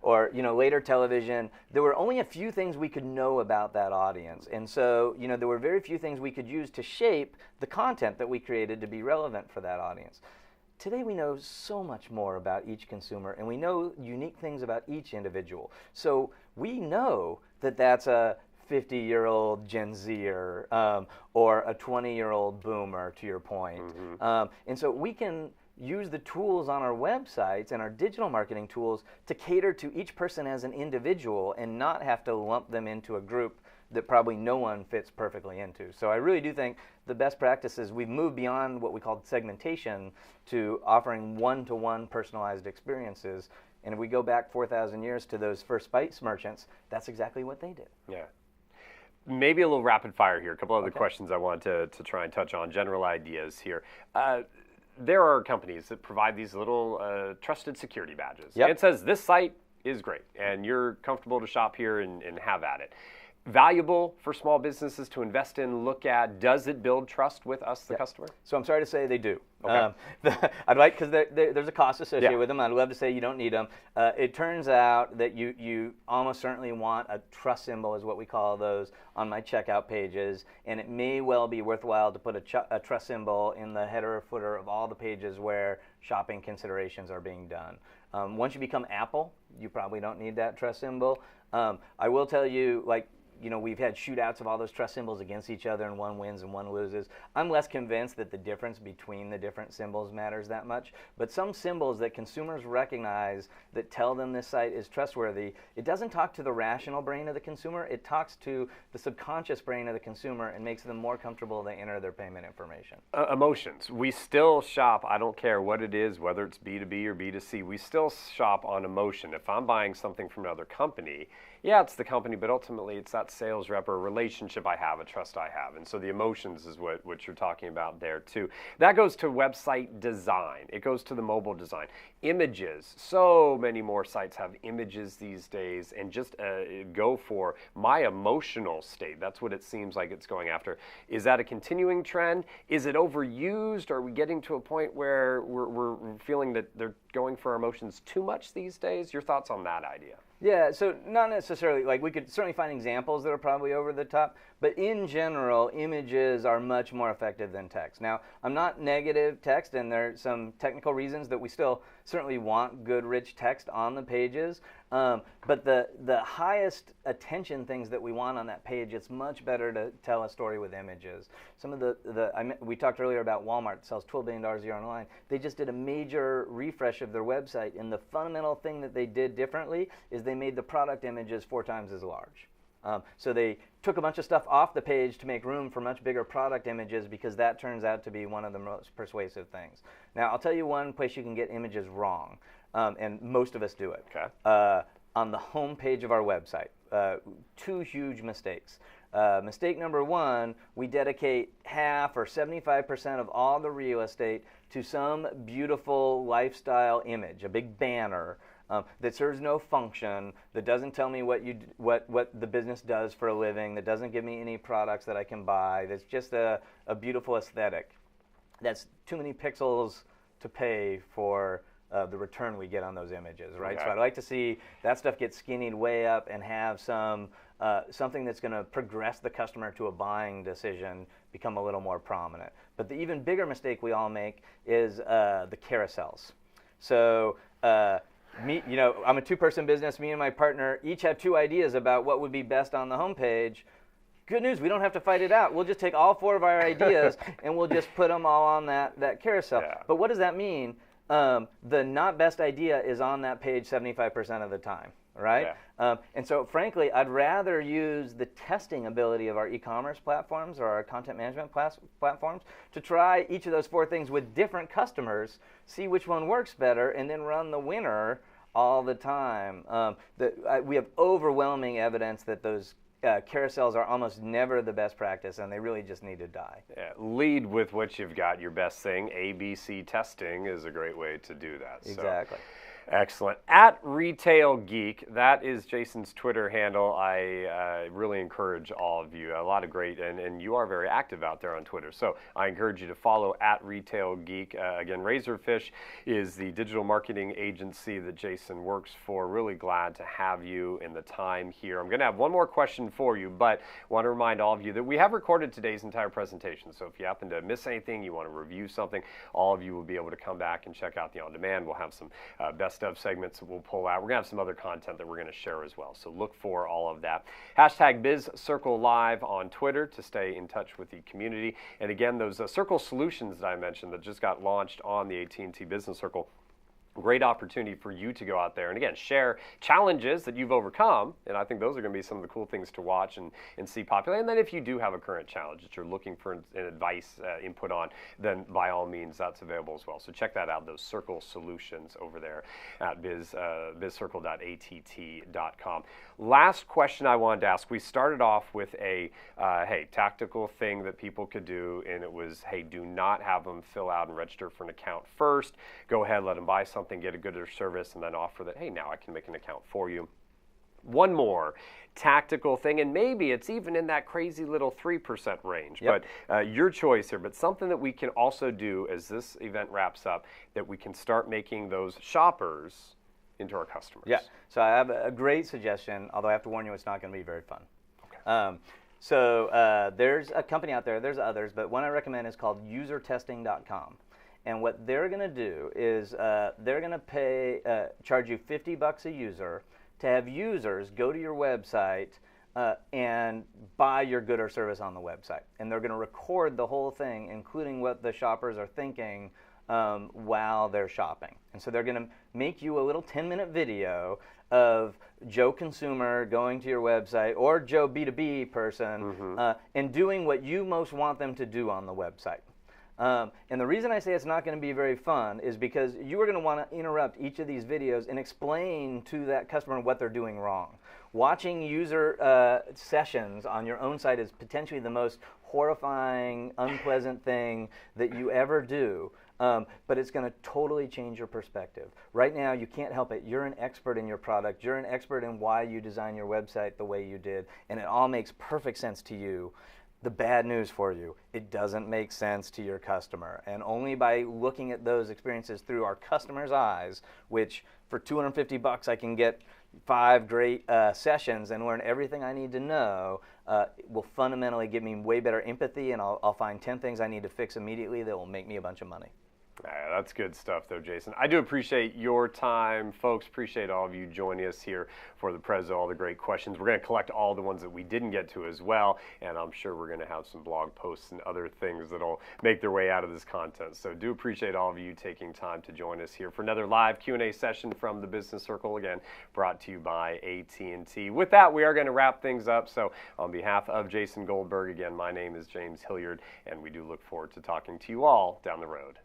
or later television, there were only a few things we could know about that audience. And so there were very few things we could use to shape the content that we created to be relevant for that audience. Today we know so much more about each consumer, and we know unique things about each individual. So we know that that's a 50-year-old Gen Zer or a 20-year-old boomer, to your point. Mm-hmm. And so we can use the tools on our websites and our digital marketing tools to cater to each person as an individual and not have to lump them into a group that probably no one fits perfectly into. So I really do think the best practice is we've moved beyond what we call segmentation to offering one-to-one personalized experiences. And if we go back 4,000 years to those first spice merchants, that's exactly what they did. Yeah. Maybe a little rapid fire here. A couple other questions I want to try and touch on, general ideas here. There are companies that provide these little trusted security badges. Yep. It says this site is great and you're comfortable to shop here and have at it. valuable for small businesses to invest in, look at? Does it build trust with us, the customer? So I'm sorry to say they do. Okay. I'd like, because there's a cost associated Yeah. with them. I'd love to say you don't need them. It turns out that you almost certainly want a trust symbol, is what we call those, on my checkout pages, and it may well be worthwhile to put a trust symbol in the header or footer of all the pages where shopping considerations are being done. Once you become Apple, you probably don't need that trust symbol. I will tell you, like, we've had shootouts of all those trust symbols against each other, and one wins and one loses. I'm less convinced that the difference between the different symbols matters that much, but some symbols that consumers recognize that tell them this site is trustworthy, it doesn't talk to the rational brain of the consumer, it talks to the subconscious brain of the consumer and makes them more comfortable they enter their payment information. Emotions. We still shop, I don't care what it is, whether it's B2B or B2C, we still shop on emotion. If I'm buying something from another company, yeah, it's the company, but ultimately it's that sales rep or relationship I have, a trust I have. And so the emotions is what you're talking about there too. That goes to website design. It goes to the mobile design. Images. So many more sites have images these days, and just go for my emotional state. That's what it seems like it's going after. Is that a continuing trend? Is it overused? Are we getting to a point where we're feeling that they're going for our emotions too much these days? Your thoughts on that idea? Yeah, so not necessarily, like, we could certainly find examples that are probably over the top, but in general, images are much more effective than text. Now, I'm not negative text, and there are some technical reasons that we still certainly want good, rich text on the pages, but the highest attention things that we want on that page, it's much better to tell a story with images. Some of we talked earlier about Walmart that sells $12 billion a year online. They just did a major refresh of their website, and the fundamental thing that they did differently is they made the product images 4 times as large. So they took a bunch of stuff off the page to make room for much bigger product images, because that turns out to be one of the most persuasive things. Now, I'll tell you one place you can get images wrong, and most of us do it. Okay. On the home page of our website. 2 huge mistakes. Mistake number 1, we dedicate half or 75% of all the real estate to some beautiful lifestyle image, a big banner, that serves no function, that doesn't tell me what the business does for a living, that doesn't give me any products that I can buy, that's just a beautiful aesthetic. That's too many pixels to pay for the return we get on those images, right? Okay. So I'd like to see that stuff get skinnied way up and have something that's going to progress the customer to a buying decision become a little more prominent. But the even bigger mistake we all make is the carousels. So I'm a 2-person business. Me and my partner each have 2 ideas about what would be best on the homepage. Good news, we don't have to fight it out. We'll just take all 4 of our ideas and we'll just put them all on that carousel. Yeah. But what does that mean? The not best idea is on that page 75% of the time, right? Yeah. And so, frankly, I'd rather use the testing ability of our e-commerce platforms or our content management platforms to try each of those 4 things with different customers, see which one works better, and then run the winner all the time. We have overwhelming evidence that those carousels are almost never the best practice, and they really just need to die. Yeah, lead with what you've got, your best thing. ABC testing is a great way to do that. Exactly. So, excellent. At Retail Geek, that is Jason's Twitter handle. I really encourage all of you. A lot of great, and you are very active out there on Twitter. So I encourage you to follow at Retail Geek. Again, Razorfish is the digital marketing agency that Jason works for. Really glad to have you in the time here. I'm going to have one more question for you, but want to remind all of you that we have recorded today's entire presentation. So if you happen to miss anything, you want to review something, all of you will be able to come back and check out the on-demand. We'll have some best of segments that we'll pull out. We're going to have some other content that we're going to share as well. So look for all of that. Hashtag BizCircleLive on Twitter to stay in touch with the community. And again, those Circle solutions that I mentioned that just got launched on the AT&T Business Circle, great opportunity for you to go out there and, again, share challenges that you've overcome. And I think those are going to be some of the cool things to watch and see popular. And then if you do have a current challenge that you're looking for an advice, input on, then by all means, that's available as well. So check that out, those Circle solutions over there at bizcircle.att.com. Last question I wanted to ask. We started off with a, tactical thing that people could do, and it was, hey, do not have them fill out and register for an account first. Go ahead, let them buy something, get a good service, and then offer that, hey, now I can make an account for you. one more tactical thing, and maybe it's even in that crazy little 3% range, Yep. but your choice here, but something that we can also do as this event wraps up, that we can start making those shoppers into our customers. Yeah, so I have a great suggestion, although I have to warn you it's not going to be very fun. Okay. There's a company out there, there's others, but one I recommend is called usertesting.com. And what they're going to do is they're going to charge you $50 a user to have users go to your website and buy your good or service on the website. And they're going to record the whole thing, including what the shoppers are thinking while they're shopping. And so they're going to make you a little 10-minute video of Joe Consumer going to your website, or Joe B2B person, and doing what you most want them to do on the website. And the reason I say it's not going to be very fun is because you are going to want to interrupt each of these videos and explain to that customer what they're doing wrong. Watching user sessions on your own site is potentially the most horrifying, unpleasant thing that you ever do. But it's going to totally change your perspective. Right now, you can't help it. You're an expert in your product. You're an expert in why you design your website the way you did, and it all makes perfect sense to you. The bad news for you, it doesn't make sense to your customer. And only by looking at those experiences through our customer's eyes, which for $250 I can get 5 great sessions and learn everything I need to know, will fundamentally give me way better empathy, and I'll find 10 things I need to fix immediately that will make me a bunch of money. That's good stuff, though, Jason. I do appreciate your time, folks. Appreciate all of you joining us here for the Prezzo, all the great questions. We're going to collect all the ones that we didn't get to as well, and I'm sure we're going to have some blog posts and other things that'll make their way out of this content. So do appreciate all of you taking time to join us here for another live Q&A session from the Business Circle, again, brought to you by AT&T. With that, we are going to wrap things up. So on behalf of Jason Goldberg, again, my name is James Hilliard, and we do look forward to talking to you all down the road.